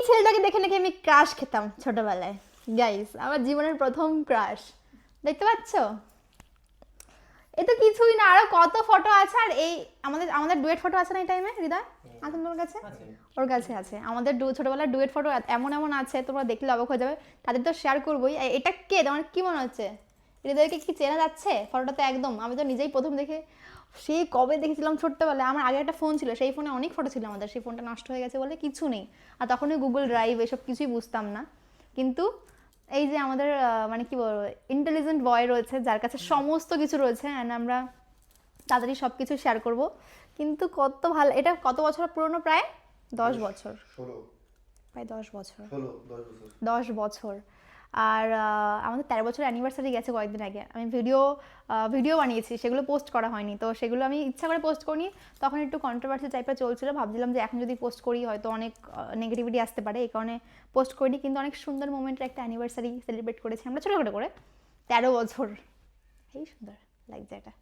ছেলেটাকে দেখে নাকি আমি ক্রাশ খেতাম ছোটবেলায়। গাইস, আমার জীবনের প্রথম ক্রাশ, দেখতে পাচ্ছ? এ তো কিছুই না, আরো কত ফটো আছে। আর এই আমাদের আমাদের ডুয়েট ফটো আছে না এই টাইমে, হৃদয় আছে তোর কাছে? ওর কাছে আছে আমাদের ছোটবেলার ডুয়েট ফটো, এমন এমন আছে তোমরা দেখলে অবাক হয়ে যাবে। তাদের তো শেয়ার করবোই। এটা কে, তোমার কি মনে হচ্ছে? হৃদয়কে কি চেনা যাচ্ছে ফটোটাতে? একদম, আমি তো নিজেই প্রথম দেখে সেই কবে দেখেছিলাম ছোট্টবেলায়। আমার আগে একটা ফোন ছিল, সেই ফোনে অনেক ফটো ছিল আমাদের, সেই ফোনটা নষ্ট হয়ে গেছে বলে কিছু নেই। আর তখনই গুগল ড্রাইভ এসব কিছুই বুঝতাম না। কিন্তু এই যে আমাদের মানে কি বলবো, ইন্টেলিজেন্ট বয় রয়েছে যার কাছে সমস্ত কিছু রয়েছে, অ্যান্ড আমরা তাড়াতাড়ি সব কিছু শেয়ার করব। কিন্তু কত ভালো, এটা কত বছর পুরনো? প্রায় 10 বছর, প্রায় 10 বছর, 10 বছর। আর আমাদের 13 বছর অ্যানিভার্সারি গেছে কয়েকদিন আগে। আমি ভিডিও বানিয়েছি, সেগুলো পোস্ট করা হয়নি, তো সেগুলো আমি ইচ্ছা করে পোস্ট করিনি। তখন একটু কন্ট্রোভার্সি টাইপের চলছিল, ভাবছিলাম যে এখন যদি পোস্ট করি হয়তো অনেক নেগেটিভিটি আসতে পারে, এই কারণে পোস্ট করিনি। কিন্তু অনেক সুন্দর মোমেন্টের একটা অ্যানিভার্সারি সেলিব্রেট করেছি আমরা ছোটোখাটো করে। 13 বছর, এই সুন্দর লাগছে এটা।